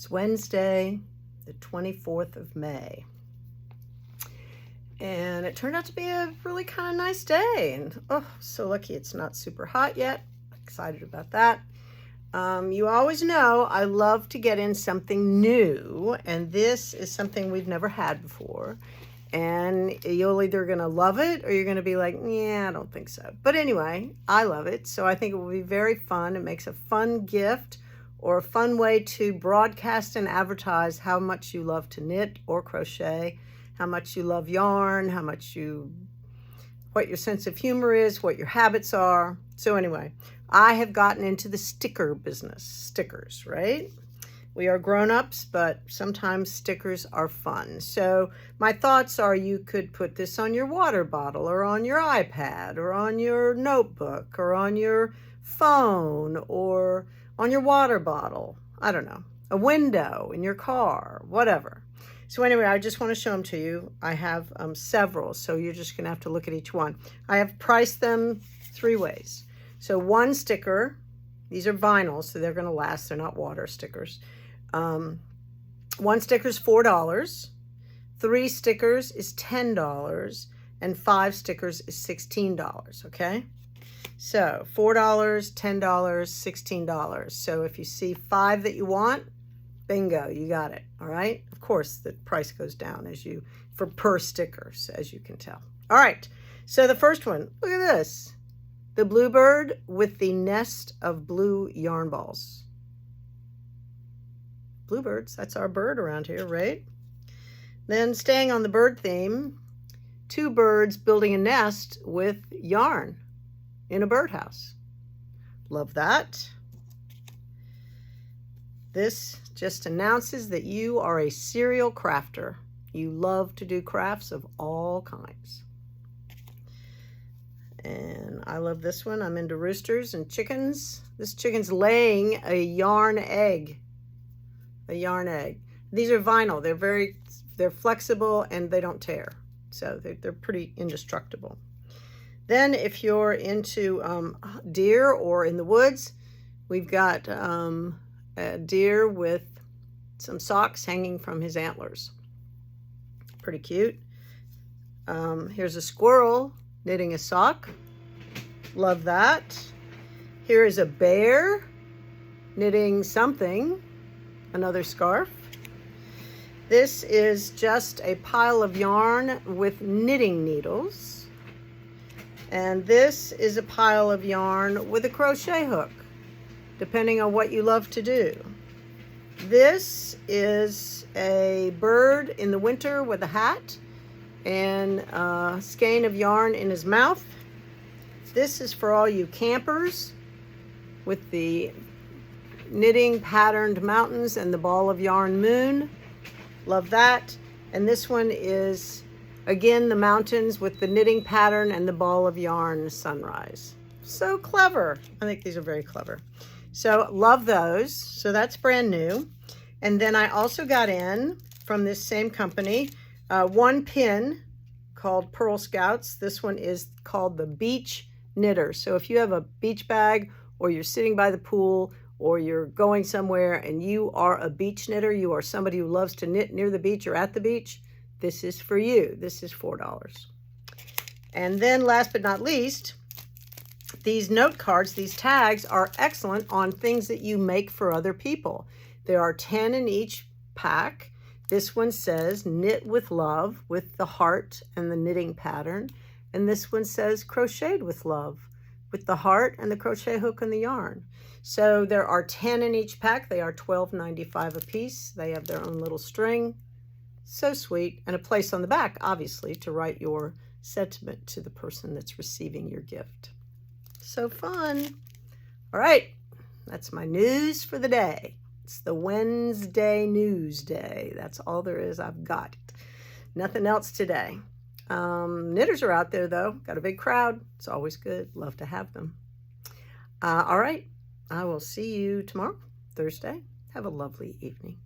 It's Wednesday, the 24th of May. And it turned out to be a really kind of nice day. And oh, so lucky it's not super hot yet. Excited about that. You always know I love to get in something new. And this is something we've never had before. And you're either going to love it or you're going to be like, yeah, I don't think so. But anyway, I love it. So I think it will be very fun. It makes a fun gift or a fun way to broadcast and advertise how much you love to knit or crochet, how much you love yarn, what your sense of humor is, what your habits are. So anyway, I have gotten into the sticker business. Stickers, right? We are grown-ups, but sometimes stickers are fun. So my thoughts are you could put this on your water bottle or on your iPad or on your notebook or on your phone or on your water bottle. I don't know, a window in your car, whatever. So anyway, I just want to show them to you. I have several, so you're just going to have to look at each one. I have priced them 3 ways. So one sticker, these are vinyl, so they're going to last. They're not water stickers. One sticker is $4, 3 stickers is $10, and 5 stickers is $16, okay? So $4, $10, $16. So if you see 5 that you want, bingo, you got it, all right? Of course, the price goes down for per stickers, as you can tell. All right, so the first one, look at this. The bluebird with the nest of blue yarn balls. Bluebirds, that's our bird around here, right? Then staying on the bird theme, 2 birds building a nest with yarn in a birdhouse. Love that. This just announces that you are a serial crafter. You love to do crafts of all kinds. And I love this one. I'm into roosters and chickens. This chicken's laying a yarn egg. A yarn egg. These are vinyl. They're flexible and they don't tear. So they're pretty indestructible. Then if you're into deer or in the woods, we've got a deer with some socks hanging from his antlers. Pretty cute. Here's a squirrel knitting a sock. Love that. Here is a bear knitting something, another scarf. This is just a pile of yarn with knitting needles. And this is a pile of yarn with a crochet hook, depending on what you love to do. This is a bird in the winter with a hat and a skein of yarn in his mouth. This is for all you campers with the knitting patterned mountains and the ball of yarn moon. Love that. And this one is, again, the mountains with the knitting pattern and the ball of yarn sunrise. So clever. I think these are very clever. So love those. So that's brand new. And then I also got in from this same company, one pin called Pearl Scouts. This one is called the Beach Knitter. So if you have a beach bag or you're sitting by the pool or you're going somewhere and you are a beach knitter, you are somebody who loves to knit near the beach or at the beach, this is for you. This is $4. And then last but not least, these note cards, these tags are excellent on things that you make for other people. There are 10 in each pack. This one says knit with love with the heart and the knitting pattern. And this one says crocheted with love with the heart and the crochet hook and the yarn. So there are 10 in each pack. They are $12.95 a piece. They have their own little string. So sweet. And a place on the back, obviously, to write your sentiment to the person that's receiving your gift. So fun. All right, that's my news for the day. It's the Wednesday news day. That's all there is. I've got it. Nothing else today. Knitters are out there, though. Got a big crowd. It's always good. Love to have them. All right, I will see you tomorrow, Thursday. Have a lovely evening.